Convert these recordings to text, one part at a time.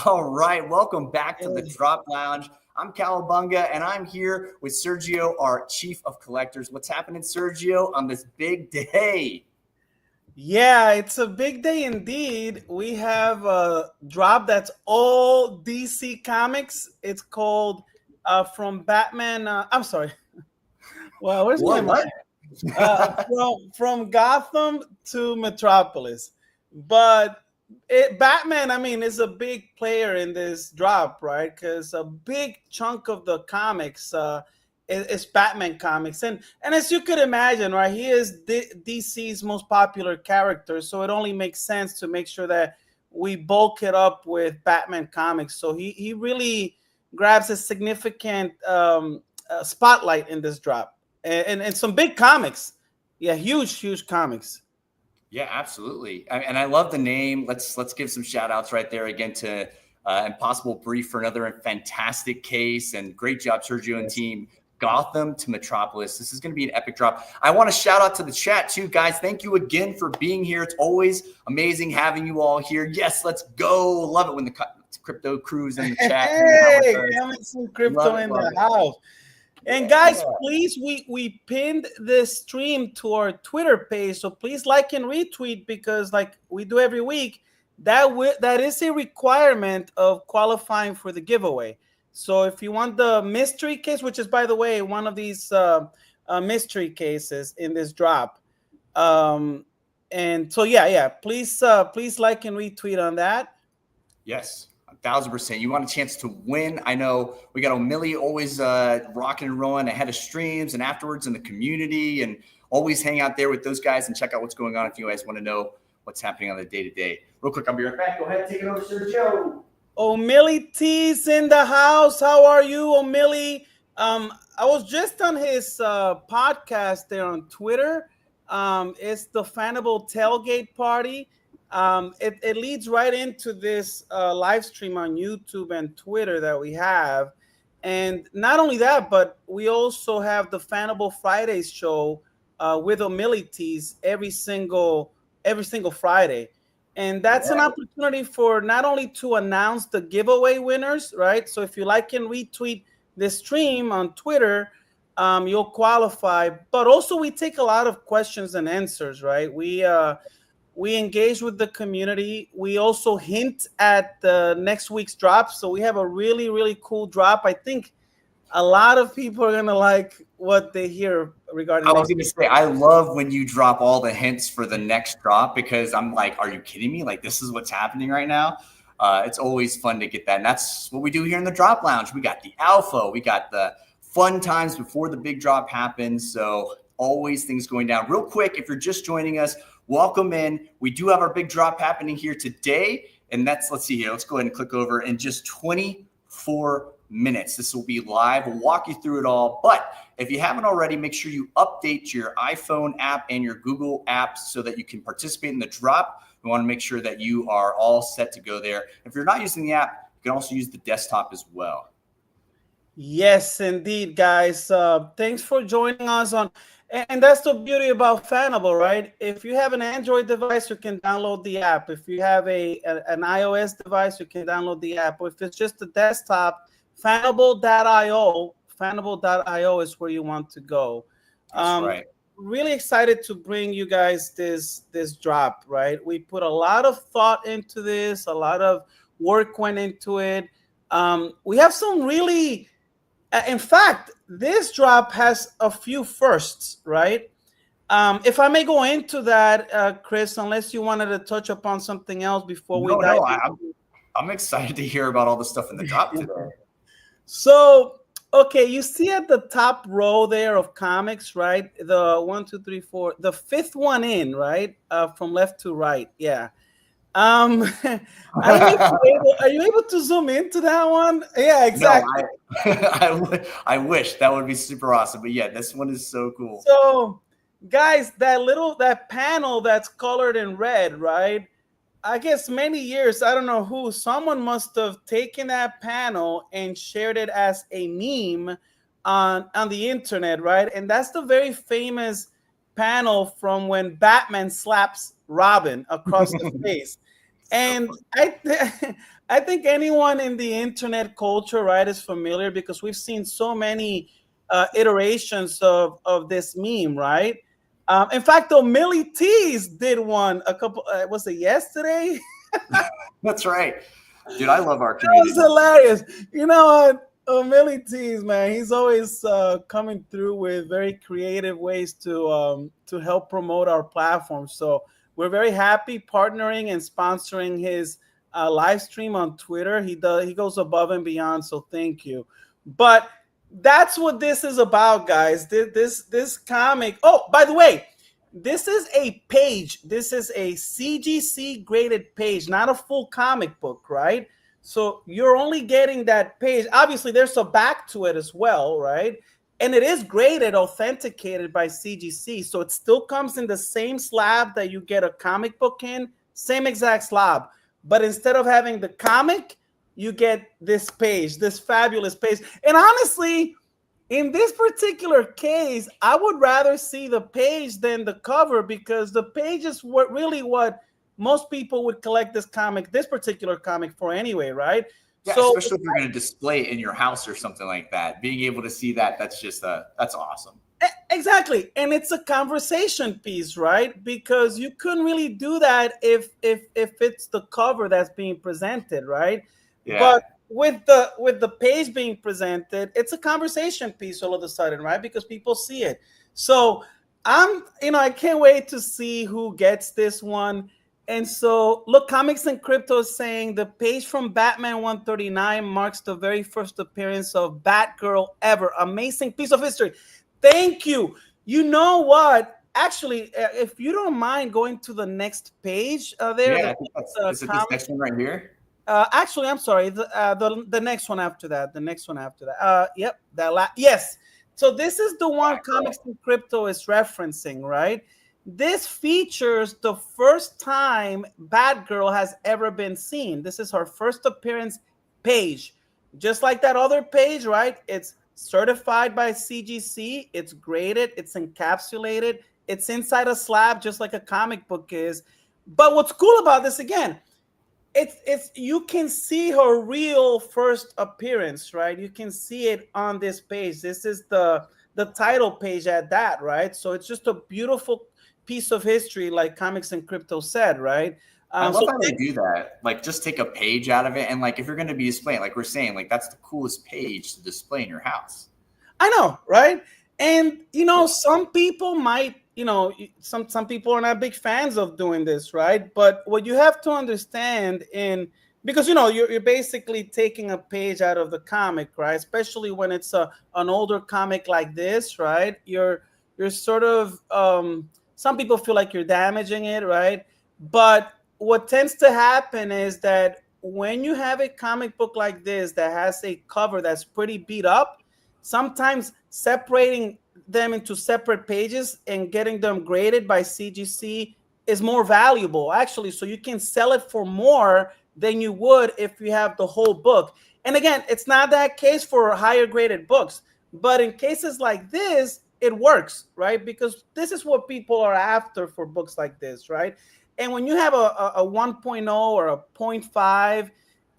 All right, welcome back to the Drop Lounge. I'm Calabunga, and I'm here with Sergio, our Chief of Collectors. What's happening, Sergio, on this big day? Yeah, it's a big day indeed. We have a drop that's all DC Comics. It's called From Batman. I'm sorry. Well, where's my What? mind? From Gotham to Metropolis. But Batman, I mean, is a big player in this drop, right? Because a big chunk of the comics is Batman comics, and as you could imagine, right, he is DC's most popular character, so it only makes sense to make sure that we bulk it up with Batman comics. So he really grabs a significant spotlight in this drop, and some big comics. Yeah, huge comics. Yeah, absolutely. And I love the name. Let's give some shout outs right there again to Impossible Brief for another fantastic case, and great job, Sergio and team. Gotham to Metropolis. This is going to be an epic drop. I want to shout out to the chat too, guys. Thank you again for being here. It's always amazing having you all here. Yes, let's go. Love it when the crypto crew's in the chat. Hey, having some crypto in the house. And guys, please, we pinned this stream to our Twitter page, so please like and retweet, because like we do every week, that is a requirement of qualifying for the giveaway. So if you want the mystery case, which is, by the way, one of these mystery cases in this drop, and so yeah, please like and retweet on that. Yes. 1,000%. You want a chance to win. I know we got O'Milly always rocking and rolling ahead of streams and afterwards in the community, and always hang out there with those guys and check out what's going on if you guys want to know what's happening on the day-to-day. Real quick, I'll be right back. Go ahead, take it over, Sergio. O'Milly T's in the house. How are you, O'Milly? I was just on his podcast there on Twitter. It's the Fanable Tailgate Party. It leads right into this live stream on YouTube and Twitter that we have. And not only that, but we also have the Fanable Fridays show with O'Milly T's every single Friday. And that's an opportunity for not only to announce the giveaway winners, right? So if you like and retweet this stream on Twitter, you'll qualify. But also we take a lot of questions and answers, right? We engage with the community. We also hint at the next week's drop. So we have a really, really cool drop. I think a lot of people are going to like what they hear regarding. I was going to say, I love when you drop all the hints for the next drop, because I'm like, are you kidding me? Like, this is what's happening right now. It's always fun to get that. And that's what we do here in the Drop Lounge. We got the alpha. We got the fun times before the big drop happens. So always things going down. Real quick, if you're just joining us, welcome in. We do have our big drop happening here today. And let's see here. Let's go ahead and click over in just 24 minutes. This will be live. We'll walk you through it all. But if you haven't already, make sure you update your iPhone app and your Google apps so that you can participate in the drop. We want to make sure that you are all set to go there. If you're not using the app, you can also use the desktop as well. Yes, indeed, guys. Thanks for joining us on. And that's the beauty about Fanable, right? If you have an Android device, you can download the app. If you have an iOS device, you can download the app. Or if it's just a desktop, Fanable.io is where you want to go. That's right. Really excited to bring you guys this drop, right? We put a lot of thought into this. A lot of work went into it. We have some really... in fact, this drop has a few firsts, right? If I may go into that, Chris, unless you wanted to touch upon something else before we dive in. I'm excited to hear about all the stuff in the drop today. So, okay, you see at the top row there of comics, right? The 1, 2, 3, 4, the fifth one in, right? From left to right, yeah. I don't know are you able to zoom into that one? Yeah, exactly. No, I wish. That would be super awesome. But yeah, this one is so cool. So, guys, that panel that's colored in red, right? I guess many years, I don't know who, someone must have taken that panel and shared it as a meme on the internet, right? And that's the very famous panel from when Batman slaps Robin across the face. And I think anyone in the internet culture, right, is familiar because we've seen so many iterations of this meme, right? In fact, though, Millie T's did one a couple. Was it yesterday? That's right, dude. I love our That was community. hilarious. You know what? Millie T's, man, he's always coming through with very creative ways to help promote our platform. So we're very happy partnering and sponsoring his live stream on Twitter. He goes above and beyond. So thank you. But that's what this is about, guys. This comic. Oh, by the way, this is a page. This is a CGC graded page, not a full comic book, right? So you're only getting that page. Obviously, there's a back to it as well, right? And it is graded, authenticated by CGC. So it still comes in the same slab that you get a comic book in, same exact slab. But instead of having the comic, you get this page, this fabulous page. And honestly, in this particular case, I would rather see the page than the cover because the page is what most people would collect this particular comic for anyway, right? Yeah, So especially if you're going to display it in your house or something like that. Being able to see that, that's just that's awesome. exactly, and it's a conversation piece, right? Because you couldn't really do that if it's the cover that's being presented, right? Yeah. But with the page being presented, it's a conversation piece all of a sudden, right? Because people see it. So I can't wait to see who gets this one. And so, look, Comics and Crypto is saying the page from Batman 139 marks the very first appearance of Batgirl ever. Amazing piece of history. Thank you. You know what? Actually, if you don't mind going to the next page there. Yeah, I think is it this next one right here? Actually, I'm sorry. The next one after that. The next one after that. Yep. Yes. So this is the one Comics and Crypto is referencing, right? This features the first time Batgirl has ever been seen. This is her first appearance page. Just like that other page, right? It's certified by CGC. It's graded. It's encapsulated. It's inside a slab, just like a comic book is. But what's cool about this, again, it's you can see her real first appearance, right? You can see it on this page. This is the title page at that, right? So it's just a beautiful piece of history, like Comics and Crypto said, right? I love how they do that. Like, just take a page out of it, and like, if you're going to be displaying, like we're saying, like that's the coolest page to display in your house. I know, right? And some people might, some people are not big fans of doing this, right? But what you have to understand because you're basically taking a page out of the comic, right? Especially when it's an older comic like this, right? You're sort of some people feel like you're damaging it, right? But what tends to happen is that when you have a comic book like this that has a cover that's pretty beat up, sometimes separating them into separate pages and getting them graded by CGC is more valuable, actually. So you can sell it for more than you would if you have the whole book. And again, it's not that case for higher graded books, but in cases like this, it works, right? Because this is what people are after for books like this, right? And when you have a 1.0 or a 0.5,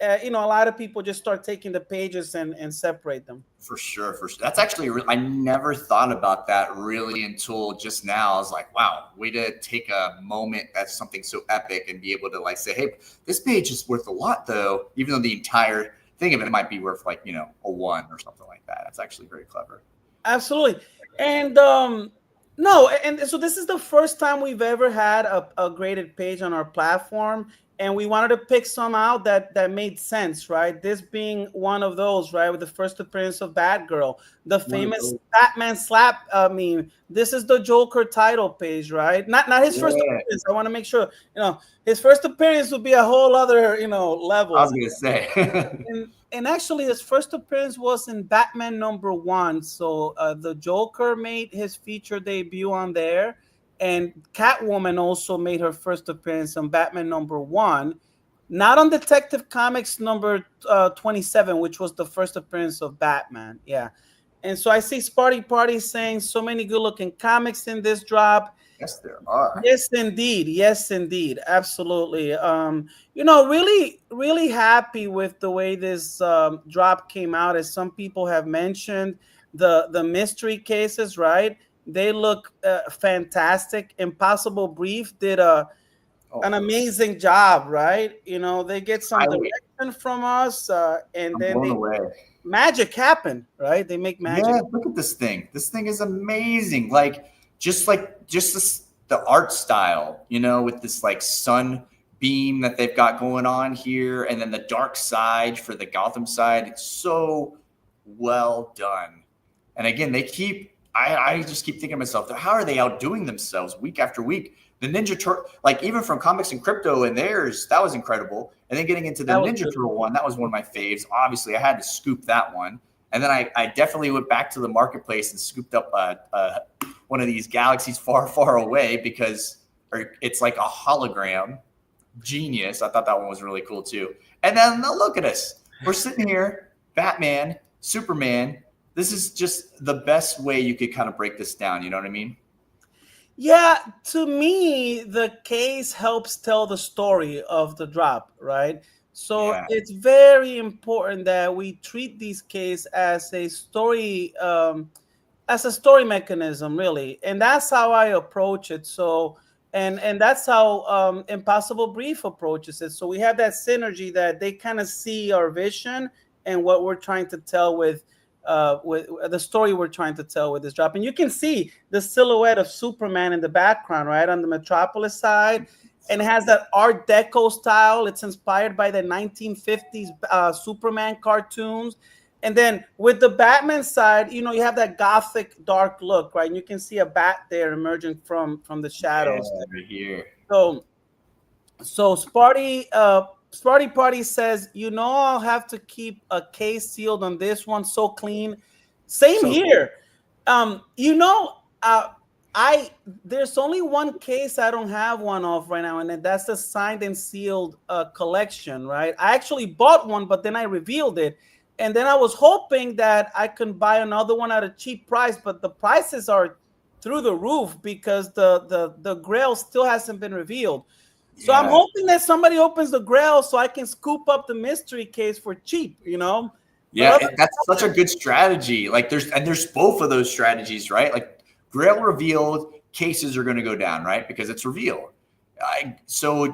a lot of people just start taking the pages and separate them. For sure. That's actually I never thought about that really until just now. I was like, wow, way to take a moment that's something so epic and be able to like say, hey, this page is worth a lot though, even though the entire thing of it might be worth like, a 1 or something like that. That's actually very clever. Absolutely. And so this is the first time we've ever had a graded page on our platform. And we wanted to pick some out that made sense, right? This being one of those, right? With the first appearance of Batgirl, the famous Batman slap meme. This is the Joker title page, right? Not his first appearance. I want to make sure, his first appearance would be a whole other, level. I was going to say. And actually, his first appearance was in Batman #1. So the Joker made his feature debut on there. And Catwoman also made her first appearance on Batman #1, not on Detective Comics number 27, which was the first appearance of Batman. Yeah. And so I see Sparty Party saying so many good looking comics in this drop. Yes, there are. Yes, indeed. Yes, indeed. Absolutely. Really, really happy with the way this drop came out. As some people have mentioned, the mystery cases, right? They look fantastic. Impossible Brief did Oh, an amazing job, right? They get some highly. direction from us, and I'm then blown they away. magic happen, right? They make magic. Yeah, look at this thing. This thing is amazing. Like just this, the art style, with this like sun beam that they've got going on here, and then the dark side for the Gotham side. It's so well done. And again, I just keep thinking to myself, how are they outdoing themselves week after week? The Ninja Turtle, like even from Comics and Crypto and theirs, that was incredible. And then getting into the That was Ninja good. Turtle one, that was one of my faves. Obviously, I had to scoop that one. And then I definitely went back to the marketplace and scooped up one of these galaxies far, far away because it's like a hologram. Genius. I thought that one was really cool too. And then look at us. We're sitting here, Batman, Superman. This is just the best way you could kind of break this down. You know what I mean? Yeah, to me, the case helps tell the story of the drop, right? So Yeah. it's very important that we treat these cases as a story mechanism, really, and that's how I approach it. So, and that's how Impossible Brief approaches it. So we have that synergy that they kind of see our vision and what we're trying to tell with the story we're trying to tell with this drop. And you can see the silhouette of Superman in the background, right, on the Metropolis side. And it has that Art Deco style. It's inspired by the 1950s Superman cartoons. And then with the Batman side, you have that gothic dark look, right? And you can see a bat there emerging from the shadows. Yeah, right here. So Sparty Party says, I'll have to keep a case sealed on this one, so clean. Same So here. Um, you know, uh, I there's only one case I don't have one of right now, and that's the signed and sealed collection, right? I actually bought one, but then I revealed it, and then I was hoping that I can buy another one at a cheap price, but the prices are through the roof because the grail still hasn't been revealed. So I'm yeah. hoping that somebody opens the grail so I can scoop up the mystery case for cheap, But Yeah, that's such a good strategy. Like there's both of those strategies, right? Like Grail revealed, cases are going to go down, right? Because it's revealed. So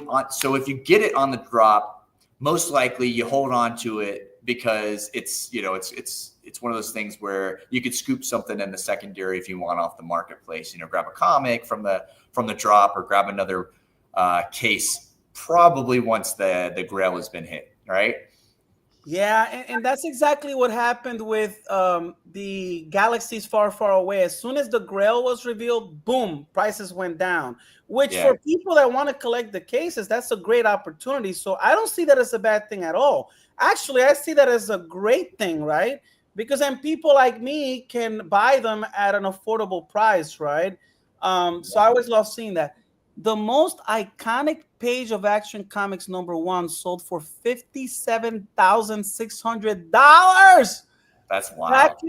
if you get it on the drop, most likely you hold on to it because it's one of those things where you could scoop something in the secondary if you want off the marketplace. Grab a comic from the drop or grab another case. Probably once the Grail has been hit, right? Yeah, and that's exactly what happened with the galaxies far, far away. As soon as the Grail was revealed, boom, prices went down. Which Yeah. for people that want to collect the cases, that's a great opportunity. So I don't see that as a bad thing at all. Actually, I see that as a great thing, right? Because then people like me can buy them at an affordable price, right? So I always love seeing that. The most iconic Page of Action Comics #1 sold for $57,600 That's back wild.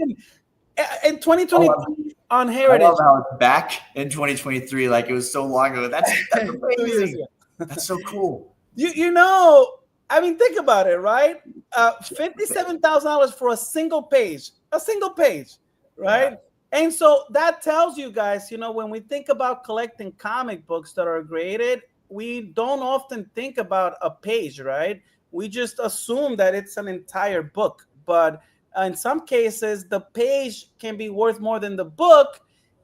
in 2023 on I Heritage. love how it's back in 2023, like it was so long ago. That's 2 years amazing. ago. That's so cool. I mean, think about it, right? $57,000 for a single page, right? Yeah. And so that tells you guys, when we think about collecting comic books that are graded, we don't often think about a page, right? We just assume that it's an entire book. But in some cases, the page can be worth more than the book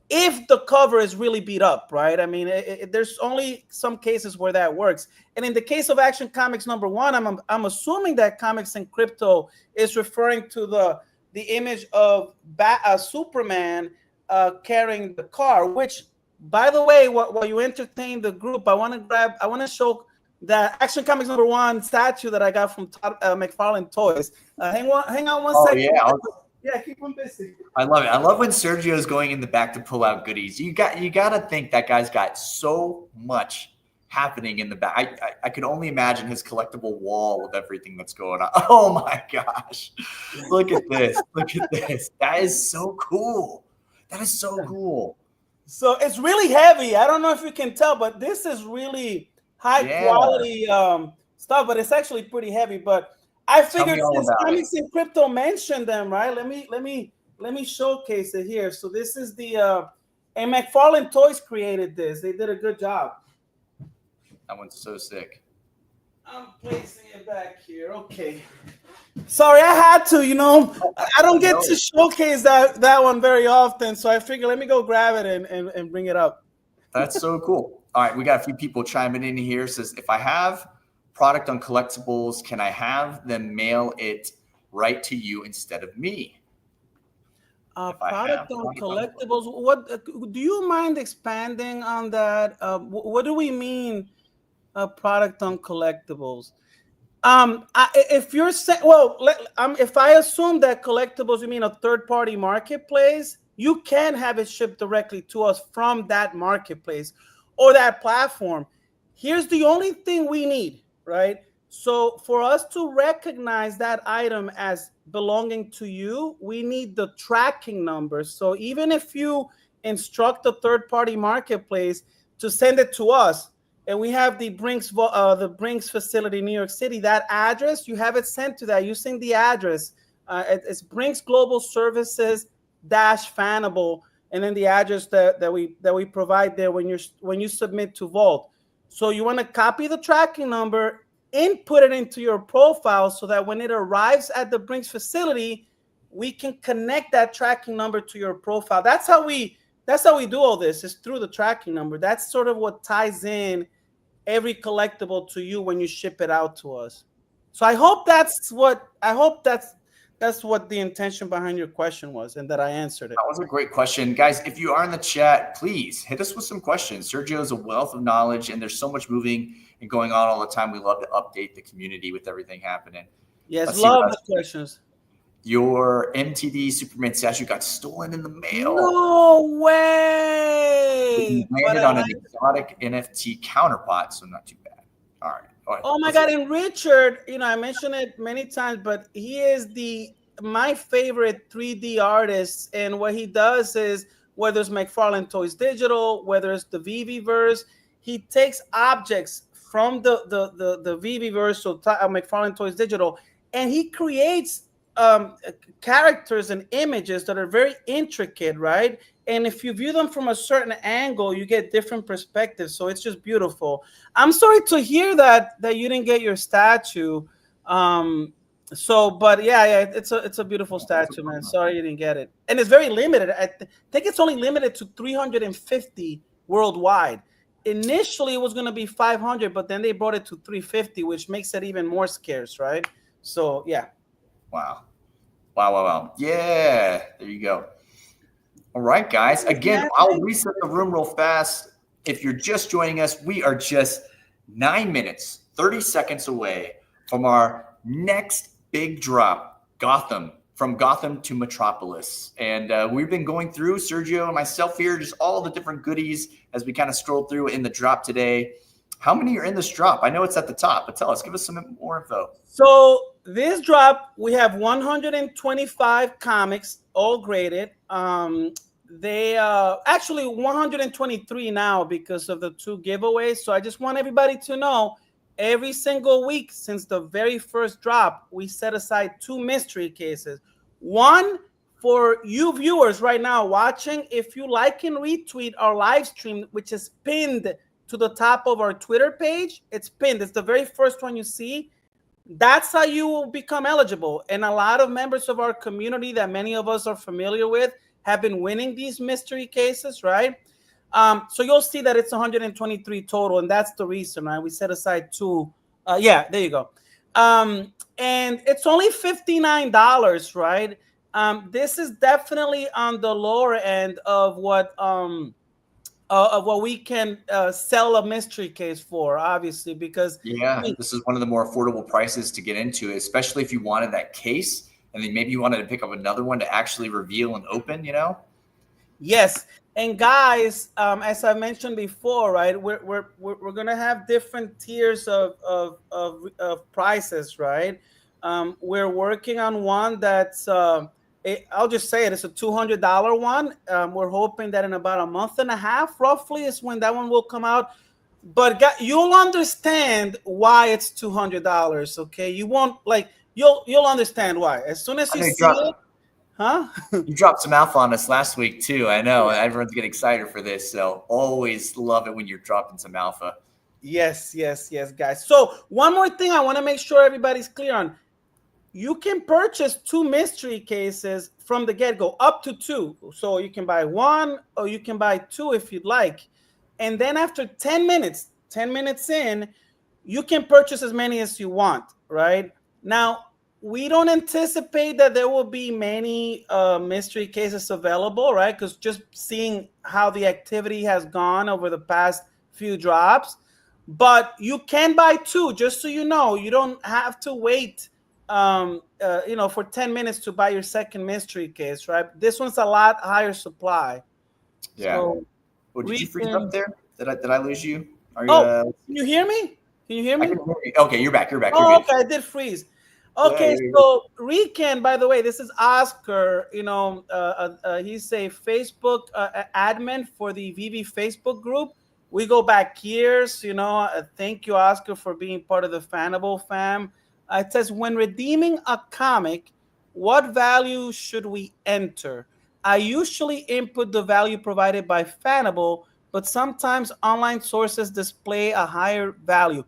if the cover is really beat up, right? I mean, there's only some cases where that works. And in the case of Action Comics #1, I'm assuming that Comics and Crypto is referring to the image of Superman carrying the car, which, by the way, while you entertain the group, I want to show that Action Comics #1 statue that I got from Todd McFarlane Toys. Hang on one Oh second. yeah. Yeah, keep them busy. I love it. I love when Sergio is going in the back to pull out goodies. You got to think that guy's got so much happening in the back. I could only imagine his collectible wall of everything that's going on. Oh my gosh. Look at this. Look at this. That is so cool. That is so cool. So it's really heavy. I don't know if you can tell, but this is really high Yeah. quality stuff. But it's actually pretty heavy. But I Tell figured me all since about it. Comics in Crypto mentioned them, right? Let me showcase it here. So this is the and McFarlane Toys created this. They did a good job. That one's so sick. I'm placing it back here. Okay. Sorry, I had to. I don't get to showcase that one very often, so I figured let me go grab it and bring it up. That's so cool. All right, we got a few people chiming in here. It says, if I have product on collectibles, can I have them mail it right to you instead of me? Product on collectibles. What do you mind expanding on that? What do we mean? Product on collectibles. If you're saying, well, if I assume that collectibles, you mean a third-party marketplace, you can have it shipped directly to us from that marketplace or that platform. Here's the only thing we need, right? So for us to recognize that item as belonging to you, we need the tracking number. So even if you instruct a third-party marketplace to send it to us, and we have the Brinks facility in New York City, that address, you have it sent to that using the address. It's Brinks Global Services Fanable, and then the address that we provide there when you submit to Vault. So you want to copy the tracking number, input it into your profile so that when it arrives at the Brinks facility, we can connect that tracking number to your profile. That's how we do all this, is through the tracking number. That's sort of what ties in every collectible to you when you ship it out to us. So I hope that's what the intention behind your question was, and that I answered it. That was a great question. Guys, if you are in the chat, please hit us with some questions. Sergio is a wealth of knowledge, and there's so much moving and going on all the time. We love to update the community with everything happening. Yes, love the questions. Your MTD Superman statue got stolen in the mail. No way! Landed on an exotic NFT counterpart, so not too bad. All right. Oh my God! And Richard, I mentioned it many times, but he is my favorite 3D artist, and what he does is, whether it's McFarlane Toys Digital, whether it's the VV-verse, he takes objects from the VV-verse, so McFarlane Toys Digital, and he creates characters and images that are very intricate, right? And if you view them from a certain angle, you get different perspectives. So it's just beautiful. I'm sorry to hear that you didn't get your statue. But yeah, it's a beautiful statue, man. Sorry you didn't get it. And it's very limited. I think it's only limited to 350 worldwide. Initially, it was going to be 500, but then they brought it to 350, which makes it even more scarce, right? So yeah. Wow. Yeah, there you go. All right, guys. Again, I'll reset the room real fast. If you're just joining us, we are just 9 minutes, 30 seconds away from our next big drop, Gotham, from Gotham to Metropolis. And we've been going through, Sergio and myself here, just all the different goodies as we kind of stroll through in the drop today. How many are in this drop? I know it's at the top, but tell us, give us some more info. So this drop, we have 125 comics, all graded. They actually 123 now because of the 2 giveaways. So I just want everybody to know, every single week since the very first drop, we set aside 2 mystery cases. One for you viewers right now watching. If you like and retweet our live stream, which is pinned to the top of our Twitter page, it's pinned. It's the very first one you see. That's how you will become eligible. And a lot of members of our community that many of us are familiar with have been winning these mystery cases, right? So you'll see that it's 123 total, and that's the reason, right? We set aside 2. Yeah, there you go. And it's only $59, right? This is definitely on the lower end of what we can sell a mystery case for, obviously, because this is one of the more affordable prices to get into, especially if you wanted that case and then maybe you wanted to pick up another one to actually reveal and open, Yes, and guys, as I mentioned before, right, we're gonna have different tiers of prices, right? We're working on one that's I'll just say it. It's a $200 one. We're hoping that in about a month and a half, roughly, is when that one will come out. But you'll understand why it's $200. Okay, you won't like you'll understand why as soon as I you know you see it, dropped huh? you dropped some alpha on us last week too. I know everyone's getting excited for this, so always love it when you're dropping some alpha. Yes, yes, yes, guys. So one more thing I want to make sure everybody's clear on. You can purchase 2 mystery cases from the get-go, up to 2. So you can buy 1 or you can buy 2 if you'd like. And then after 10 minutes in, you can purchase as many as you want, right? Now, we don't anticipate that there will be many mystery cases available, right? Because just seeing how the activity has gone over the past few drops. But you can buy 2, just so you know. You don't have to wait for 10 minutes to buy your second mystery case, right? This one's a lot higher supply. Yeah. So Oh, did you we freeze up can. there? Did I lose you? Are you? Oh, can you hear me? Can you hear I me? can hear you. Okay, you're back. You're back. You're Oh, good. okay, I did freeze. Yeah, Okay, so Rican, by the way, this is Oscar. He's a Facebook admin for the VV Facebook group. We go back years. Thank you, Oscar, for being part of the Fanable fam. It says, when redeeming a comic, what value should we enter? I usually input the value provided by Fanable, but sometimes online sources display a higher value.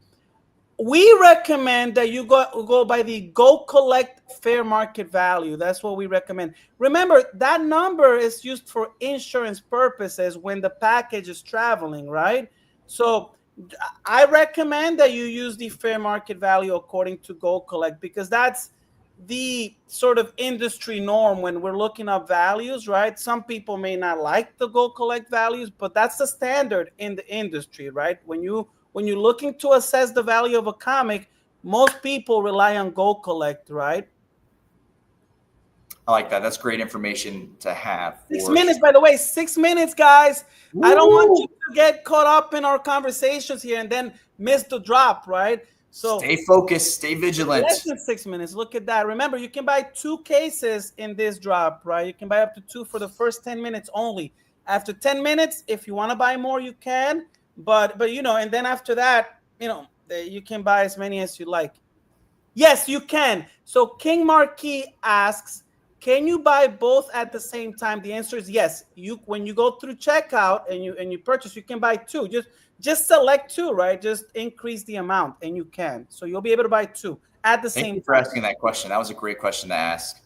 We recommend that you go by the go collect fair market value. That's what we recommend. Remember, that number is used for insurance purposes when the package is traveling, right? So I recommend that you use the fair market value according to go collect, because that's the sort of industry norm when we're looking up values, right? Some people may not like the go collect values, but that's the standard in the industry, right? When you're looking to assess the value of a comic, most people rely on go collect, right? I like that. That's great information to have. 6 minutes, by the way, 6 minutes, guys. Woo! I don't want you to get caught up in our conversations here and then miss the drop, right? So Stay focused. Stay vigilant. less than 6 minutes. Look at that. Remember, you can buy 2 cases in this drop, right? You can buy up to 2 for the first 10 minutes only. After 10 minutes, if you want to buy more, you can. But and then after that, you can buy as many as you like. Yes, you can. So King Marquis asks, can you buy both at the same time? The answer is yes. When you go through checkout and you purchase, you can buy 2. Just select 2, right? Just increase the amount and you can. So you'll be able to buy 2 at the same time. Thank you for asking that question. That was a great question to ask.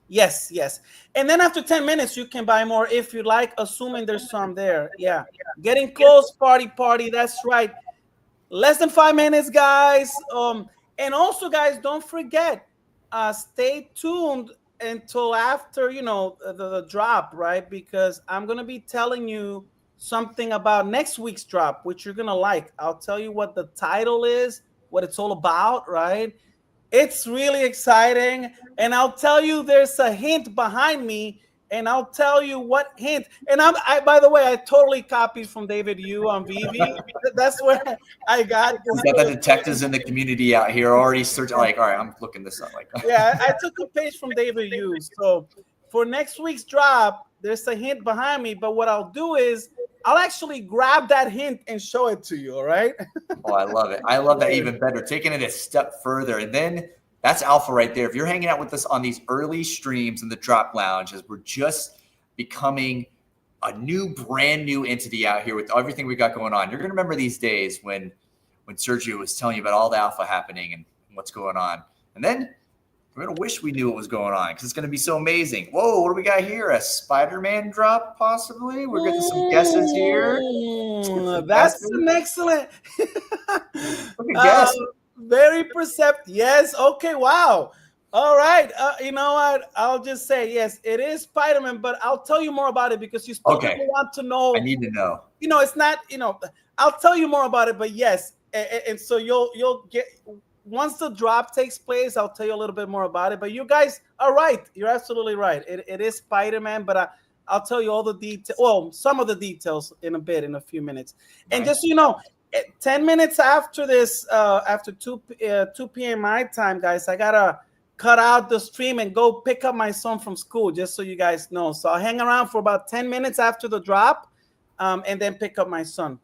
Yes, yes. And then after 10 minutes, you can buy more if you like, assuming there's some there. Yeah. Getting close, party. That's right. Less than 5 minutes, guys. And also, guys, don't forget, stay tuned until after the drop, right? Because I'm gonna be telling you something about next week's drop, which you're gonna like. I'll tell you what the title is, what it's all about, right? It's really exciting, and I'll tell you there's a hint behind me, and I'll tell you what hint. And by the way, I totally copied from David Yu on VV. That's where I got this. We got the detectives in the community out here already searching. Like, all right, I'm looking this up. Like, Yeah, I took a page from David Yu. So for next week's drop, there's a hint behind me. But what I'll do is I'll actually grab that hint and show it to you. All right. oh, I love it. I love that even better. Taking it a step further. And then that's alpha right there. If you're hanging out with us on these early streams in the Drop Lounge, as we're just becoming a brand new entity out here with everything we got going on, you're going to remember these days when Sergio was telling you about all the alpha happening and what's going on. And then we're going to wish we knew what was going on because it's going to be so amazing. Whoa, what do we got here? A Spider-Man drop, possibly? We're getting some guesses here. That's an excellent. Look at guess. Very perceptive. Yes. Okay. Wow. All right. You know what? I'll just say yes. It is Spider-Man, but I'll tell you more about it because you still want to know. I need to know. It's not. I'll tell you more about it, but yes. And so you'll get once the drop takes place. I'll tell you a little bit more about it. But you guys are right. You're absolutely right. It is Spider-Man, but I'll tell you all the details. Well, some of the details in a few minutes. Nice. And just so you know, 10 minutes after this, after 2 p.m. my time, guys, I got a cut out the stream and go pick up my son from school, just so you guys know. So I'll hang around for about 10 minutes after the drop, and then pick up my son.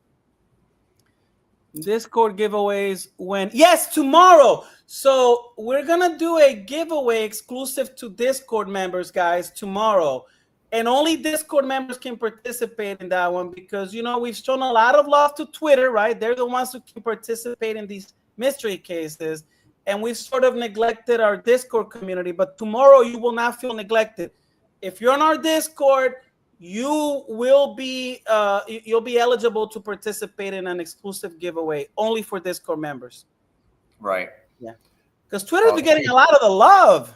Discord giveaways when yes, tomorrow. So we're gonna do a giveaway exclusive to Discord members, guys, tomorrow. And only Discord members can participate in that one because we've shown a lot of love to Twitter, right? They're the ones who can participate in these mystery cases. And we've sort of neglected our Discord community, but tomorrow you will not feel neglected. If you're on our Discord, you will be you'll be eligible to participate in an exclusive giveaway only for Discord members. Right. Yeah. Because Twitter's been getting a lot of the love.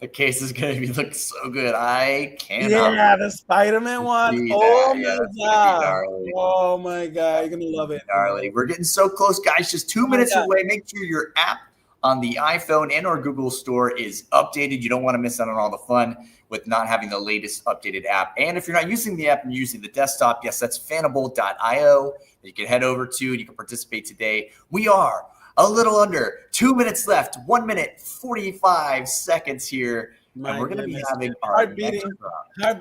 The case is going to be look so good. I cannot. Yeah, the Spider-Man one. Oh my god. Oh my god, you're gonna love it. Gnarly. We're getting so close, guys. Just 2 minutes away. Make sure your app on the iPhone and or Google Store is updated. You don't want to miss out on all the fun with not having the latest updated app. And if you're not using the app and using the desktop, yes, that's fanable.io that you can head over to and you can participate today. We are a little under 2 minutes left, 1 minute, 45 seconds here. And we're going to be having our heart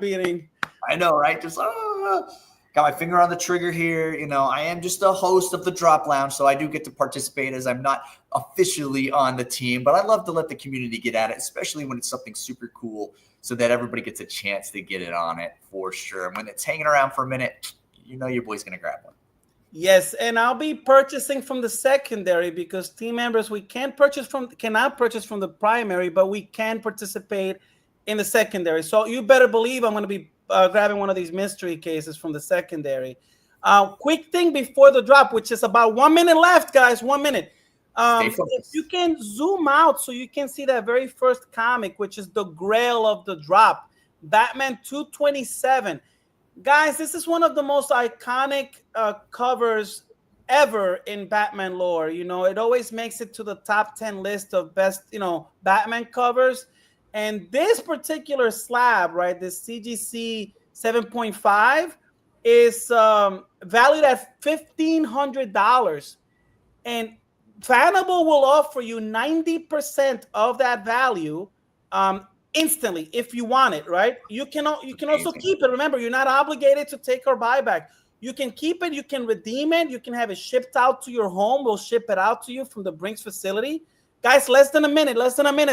beating. I know, right? Just got my finger on the trigger here. I am just a host of the Drop Lounge, so I do get to participate as I'm not officially on the team. But I love to let the community get at it, especially when it's something super cool so that everybody gets a chance to get it on it for sure. And when it's hanging around for a minute, your boy's going to grab one. Yes, and I'll be purchasing from the secondary because team members cannot purchase from the primary, but we can participate in the secondary. So you better believe I'm going to be grabbing one of these mystery cases from the secondary. Quick thing before the drop, which is about 1 minute left, guys. 1 minute. If you can zoom out so you can see that very first comic, which is the grail of the drop, Batman 227. Guys, this is one of the most iconic covers ever in Batman lore. It always makes it to the top 10 list of best, Batman covers. And this particular slab, right, this CGC 7.5 is valued at $1,500. And Fanable will offer you 90% of that value instantly if you want it, right? You can also keep it. Remember, you're not obligated to take our buyback. You can keep it. You can redeem it. You can have it shipped out to your home. We'll ship it out to you from the Brinks facility. Guys, less than a minute.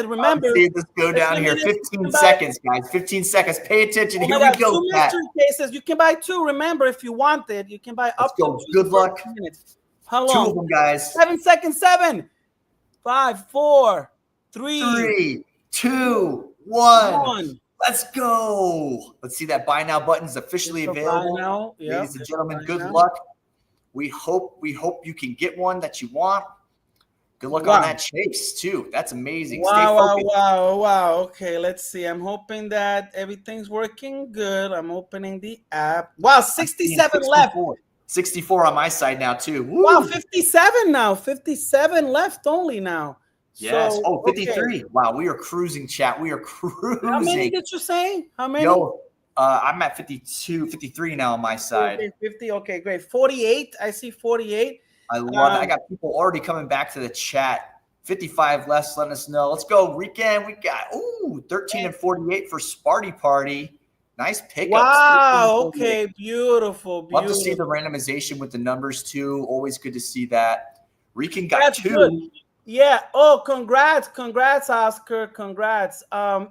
Remember, see this go down here. 15 seconds, guys. 15 seconds. Pay attention. Here we go. 2 mystery cases. You can buy 2. Remember, if you want it, you can buy up to 2. Good luck. How long? 2 of them, guys. 7 seconds. 7, 5, 4, 3, 2, 1. Let's go. Let's see that buy now button is officially available. Ladies and gentlemen, good luck. We hope you can get one that you want. Good luck on that chase, too. That's amazing. Wow. Okay, let's see. I'm hoping that everything's working good. I'm opening the app. Wow, 67 left. 64 on my side now, too. Woo. Wow, 57 now. 57 left only now. Yes. 53. Okay. Wow, we are cruising, chat. We are cruising. How many did you say? How many? I'm at 52, 53 now on my side. 50. Okay, great. 48. I see 48. I love it. I got people already coming back to the chat. 55 less. Letting us know. Let's go. Weekend. We got 13 and 48 for Sparty Party. Nice pickups. Wow. Okay. Beautiful. Love to see the randomization with the numbers too. Always good to see that. Rican got 2. Good. Yeah. Oh, congrats, Oscar. Congrats.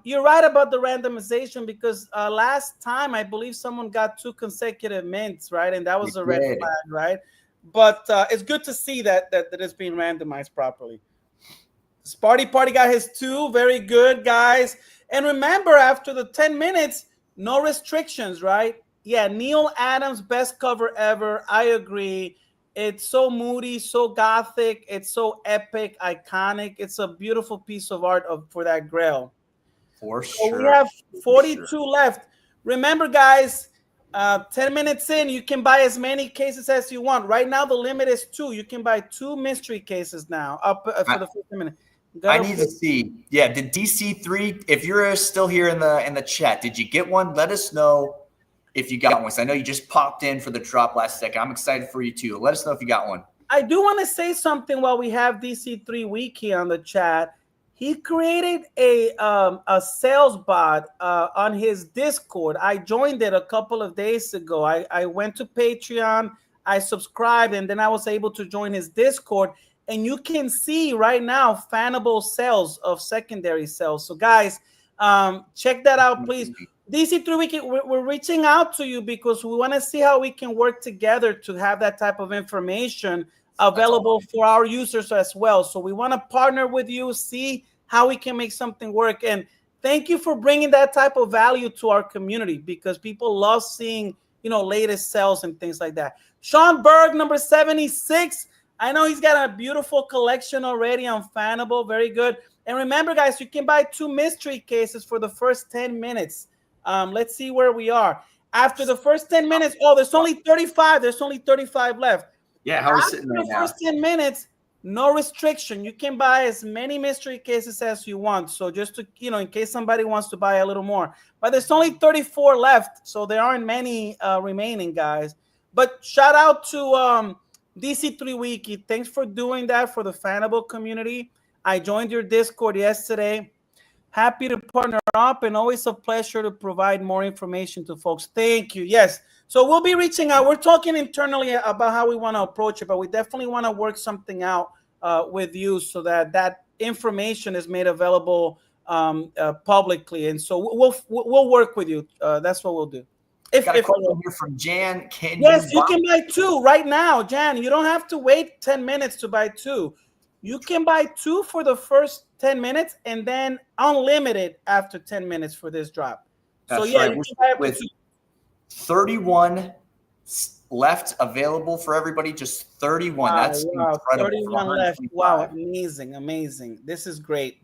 You're right about the randomization because last time I believe someone got 2 consecutive mints, right? And that was a red flag, right? But it's good to see that it's being randomized properly. Sparty Party got his 2. Very good, guys. And remember, after the 10 minutes, no restrictions, right? Yeah, Neil Adams, best cover ever. I agree. It's so moody, so gothic. It's so epic, iconic. It's a beautiful piece of art for that grail. For sure. So we have 42 left. Remember, guys, 10 minutes in, you can buy as many cases as you want. Right now, the limit is 2. You can buy 2 mystery cases now up for the 15 minutes. I need to see. Yeah, did DC3, if you're still here in the chat, did you get one? Let us know if you got one. So I know you just popped in for the drop last second. I'm excited for you too. Let us know if you got one. I do want to say something while we have DC3 Wiki on the chat. He created a sales bot on his Discord. I joined it a couple of days ago. I went to Patreon, I subscribed, and then I was able to join his Discord. And you can see right now Fanable sales of secondary sales. So guys, check that out, please. DC3 Weekend, we're reaching out to you because we want to see how we can work together to have that type of information available for our users as well. So we want to partner with you, see how we can make something work. And thank you for bringing that type of value to our community, because people love seeing, latest sales and things like that. Sean Berg, number 76. I know he's got a beautiful collection already on Fanable. Very good. And remember, guys, you can buy 2 mystery cases for the first 10 minutes. Let's see where we are. After the first 10 minutes, there's only 35. There's only 35 left. Yeah, how are we sitting right now? First 10 minutes, no restriction. You can buy as many mystery cases as you want. So just to, in case somebody wants to buy a little more. But there's only 34 left, so there aren't many remaining, guys. But shout out to DC3 Wiki. Thanks for doing that for the Fanable community. I joined your Discord yesterday. Happy to partner up, and always a pleasure to provide more information to folks. Thank you. Yes. So we'll be reaching out. We're talking internally about how we want to approach it, but we definitely want to work something out with you so that information is made available publicly. And so we'll work with you. That's what we'll do. Got a question here from Jan. Yes, you can buy 2 right now, Jan. You don't have to wait 10 minutes to buy 2. You can buy 2 for the first 10 minutes and then unlimited after 10 minutes for this drop. That's so, yeah, right. With 31 left available for everybody, just 31. Wow, that's incredible. 31 left. Wow, amazing. This is great.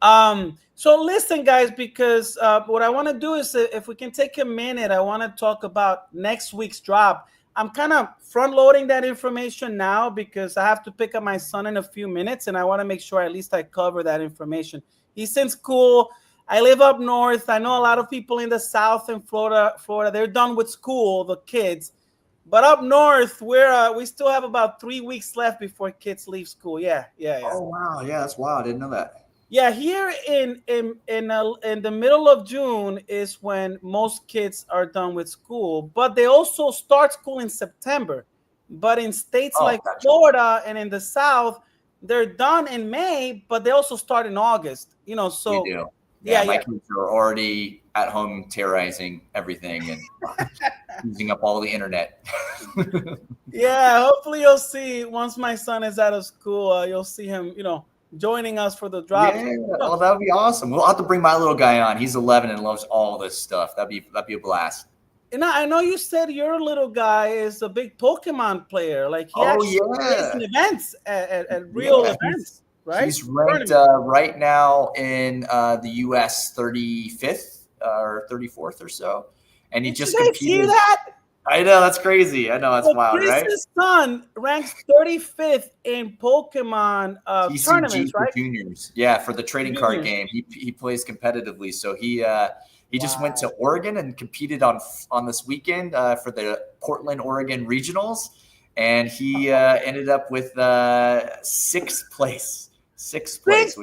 So listen, guys, because what I want to do is, if we can take a minute, I want to talk about next week's drop. I'm kind of front loading that information now because I have to pick up my son in a few minutes, and I want to make sure at least I cover that information. He's in school. I live up north. I know a lot of people in the South in Florida, they're done with school, the kids. But up north, we still have about 3 weeks left before kids leave school. Yeah. Oh, wow. Yeah, that's wild. I didn't know that. Yeah, here in the middle of June is when most kids are done with school, but they also start school in September. But in states like Florida and in the South, they're done in May, but they also start in August. So we do. Yeah, my kids are already at home terrorizing everything and using up all the internet. Yeah, hopefully you'll see once my son is out of school, you'll see him, joining us for the drop. Yeah, well, that would be awesome. We'll have to bring my little guy on. He's 11 and loves all this stuff. That'd be a blast. And I know you said your little guy is a big Pokemon player. Like he actually plays in events at real events, right? He's ranked right now in the US 35th or 34th or so, and he just competed. See that? I know, that's crazy. I know, that's wild, right? His son ranks 35th in Pokemon tournaments, right? Juniors. Yeah, for the trading card game. He plays competitively. So he just went to Oregon and competed on this weekend for the Portland, Oregon regionals. And he ended up with 6th place. 6th place.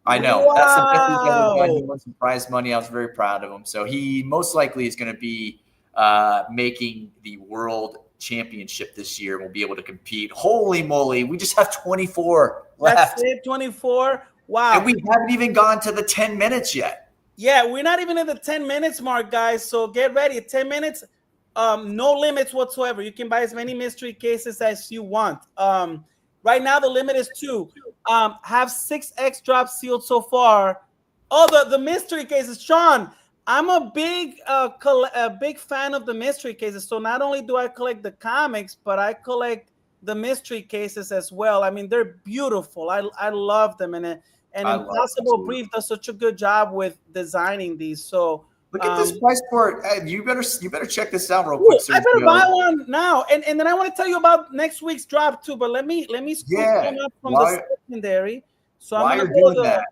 I know. Wow. That's the best he's ever done. He won some prize money. I was very proud of him. So he most likely is going to be making the world championship this year. We'll be able to compete. Holy moly, we just have 24 left. That's it, 24. Wow. And we haven't even gone to the 10 minutes yet. Yeah, we're not even at the 10 minutes mark, guys. So get ready. 10 minutes, no limits whatsoever. You can buy as many mystery cases as you want. Right now, the limit is 2. Have 6x drops sealed so far. Oh, the mystery cases. Sean, I'm a big fan of the mystery cases. So not only do I collect the comics, but I collect the mystery cases as well. I mean, they're beautiful. I love them, and Impossible Brief does such a good job with designing these. So look at this price for it. You better check this out real quick. I better buy one now, and then I want to tell you about next week's drop too. But let me scoop them up from the secondary. So while you're doing that.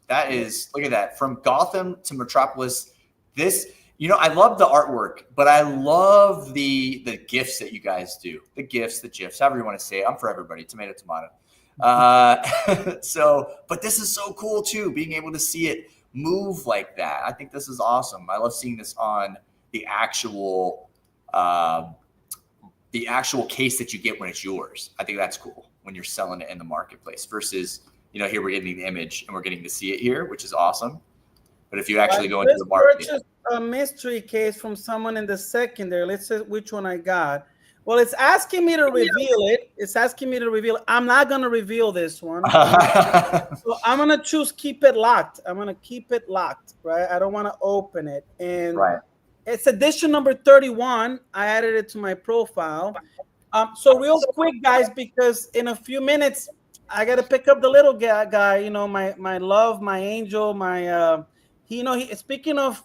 That is, look at that. From Gotham to Metropolis. This, I love the artwork, but I love the gifts that you guys do. The gifs, the GIFs, however you want to say it. I'm for everybody. Tomato, tomato. But this is so cool too, being able to see it move like that. I think this is awesome. I love seeing this on the actual case that you get when it's yours. I think that's cool when you're selling it in the marketplace versus, here we're getting the image and we're getting to see it here, which is awesome. But if you actually go into the market, purchased a mystery case from someone in the secondary. Let's see which one I got. Well, it's asking me to reveal it. I'm not going to reveal this one. So I'm going to choose keep it locked. I'm going to keep it locked, right? I don't want to open it. And it's edition number 31. I added it to my profile. So real quick, guys, because in a few minutes, I got to pick up the little guy, my love, my angel, my speaking of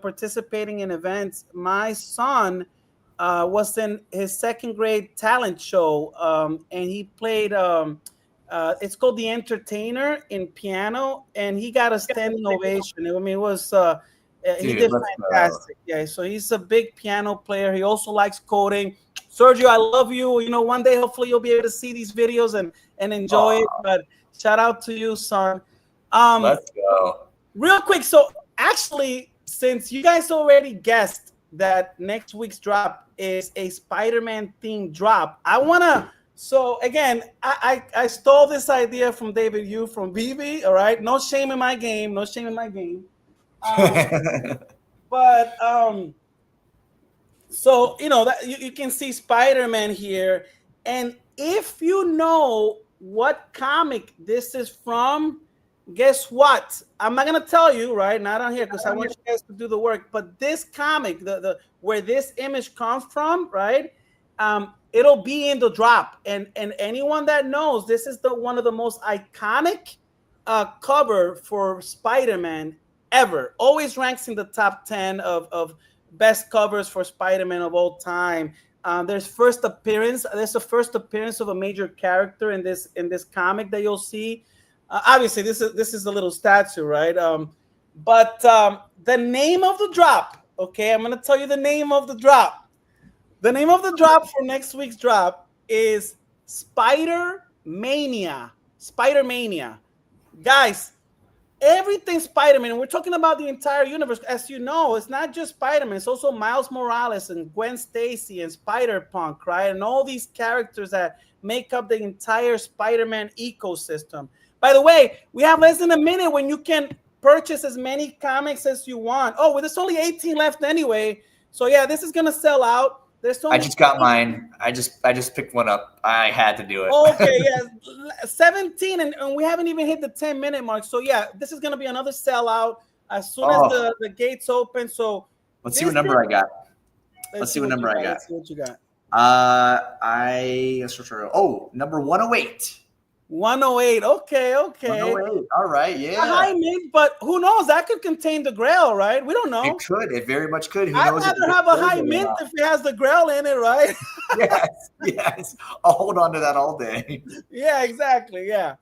participating in events, my son was in his second grade talent show, and he played it's called The Entertainer in piano, and he got a standing ovation. I mean, it was he did fantastic. Yeah, so he's a big piano player. He also likes coding. Sergio, I love you. One day hopefully you'll be able to see these videos and enjoy it. But shout out to you, son. Let's go. Real quick, so actually, since you guys already guessed that next week's drop is a Spider-Man themed drop, so again, I stole this idea from David Yu from BB, all right? No shame in my game. But so that you can see Spider-Man here, and if you know what comic this is from, guess what? I'm not gonna tell you right now on here because I want you guys to do the work. But this comic, the where this image comes from, right? It'll be in the drop, and anyone that knows, this is one of the most iconic cover for Spider-Man ever. Always ranks in the top 10 of best covers for Spider-Man of all time. There's a first appearance of a major character in this comic that you'll see. Obviously, this is a little statue, right? But the name of the drop, okay, I'm going to tell you the name of the drop. The name of the drop for next week's drop is Spider-Mania. Spider-Mania. Guys, everything Spider-Man, and we're talking about the entire universe. As you know, it's not just Spider-Man. It's also Miles Morales and Gwen Stacy and Spider-Punk, right? And all these characters that make up the entire Spider-Man ecosystem. By the way, we have less than a minute when you can purchase as many comics as you want. Oh, well, there's only 18 left anyway. So yeah, this is gonna sell out. I just got mine. I just picked one up. I had to do it. Okay, yeah, 17, and we haven't even hit the 10-minute mark. So yeah, this is gonna be another sellout as soon as the gates open. So let's see what number I got. Let's see what number I got. Let's see what you got. Number 108. 108. Okay. 108. All right. Yeah. A high mint, but who knows? That could contain the grail, right? We don't know. It could. It very much could. I'd rather have a high mint if it has the grail in it, right? Yes. I'll hold on to that all day. Yeah, exactly. Yeah.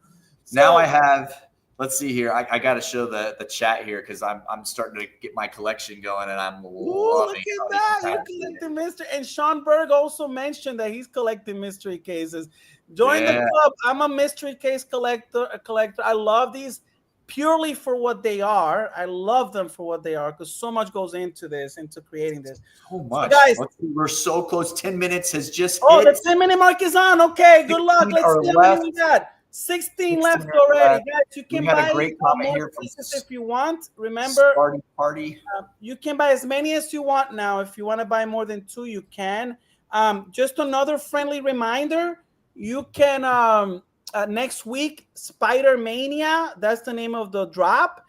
Now I have. Let's see here. I got to show the chat here because I'm starting to get my collection going, and I'm loving. Look at that! You're collecting mystery. And Sean Berg also mentioned that he's collecting mystery cases. Join the club. I'm a mystery case collector. I love these purely for what they are. I love them for what they are because so much goes into creating this. So much, so guys. We're so close. 10 minutes has just. Oh, hit. The 10-minute mark is on. Okay, good luck. Let's see how many we got. 16 left already, guys. You can buy more pieces if you want. Remember, party. You can buy as many as you want now. If you want to buy more than 2, you can. Just another friendly reminder: you can next week Spider-Mania. That's the name of the drop.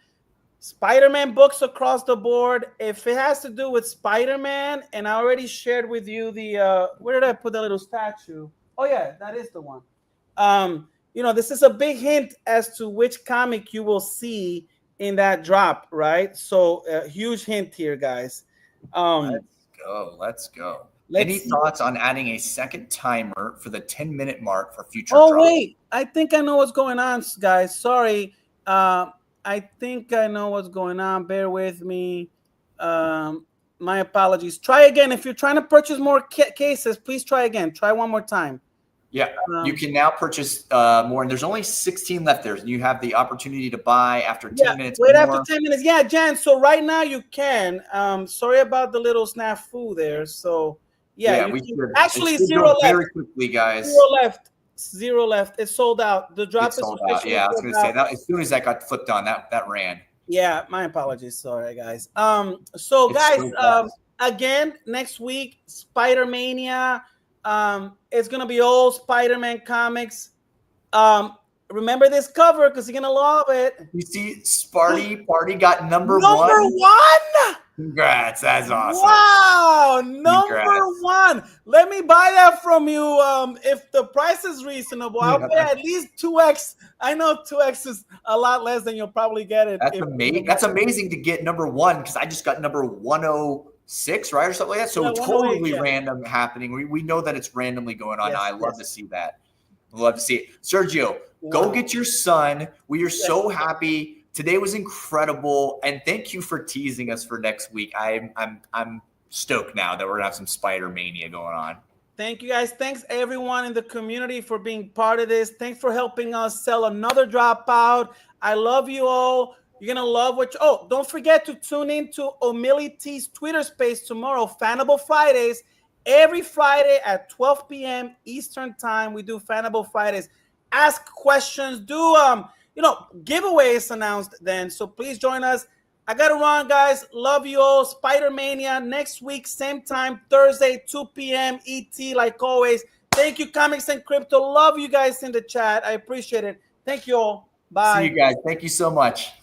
Spider-Man books across the board. If it has to do with Spider-Man, and I already shared with you the where did I put the little statue? Oh yeah, that is the one. This is a big hint as to which comic you will see in that drop, right? So a huge hint here, guys. Let's go. Any thoughts on adding a second timer for the 10-minute mark for future drops? drops? Wait, I think I know what's going on, guys. Sorry. I think I know what's going on. Bear with me. My apologies. Try again. If you're trying to purchase more cases, please try again. Try one more time. Yeah, you can now purchase more, and there's only 16 left there. You have the opportunity to buy after 10 minutes. Wait, more. after 10 minutes. Yeah, Jan. So right now you can. Sorry about the little snafu there. So yeah, you we can. should. Actually, it should zero go left. very quickly, guys. Zero left. Zero left. It's sold out. The drop It's is sold out. Yeah, I was going to say that as soon as that got flipped on, that ran. Yeah, my apologies. Sorry, guys. So guys, again, next week, Spider-Mania. It's gonna be all Spider-Man comics. Remember this cover because you're gonna love it. You see, Sparty Party got number one. Number one. Congrats, that's awesome. Wow, number one. Let me buy that from you. If the price is reasonable, I'll pay at least 2x. I know 2x is a lot less than you'll probably get it. That's amazing. That's amazing to get number one because I just got number 106, right, or something like that. So totally random happening. We know that it's randomly going on. I love to see that. I love to see it. Sergio, go get your son. We are so happy. Today was incredible, and thank you for teasing us for next week. I'm stoked now that we're gonna have some Spider Mania going on. Thank you, guys. Thanks everyone in the community for being part of this. Thanks for helping us sell another dropout. I love you all. You're gonna love what. Don't forget to tune in to Omility's Twitter space tomorrow, Fanable Fridays. Every Friday at 12 p.m. Eastern time, we do Fanable Fridays. Ask questions. Do giveaways announced then. So please join us. I got to run, guys. Love you all. Spider-Mania next week, same time, Thursday, 2 p.m. ET, like always. Thank you, Comics and Crypto. Love you guys in the chat. I appreciate it. Thank you all. Bye. See you guys. Thank you so much.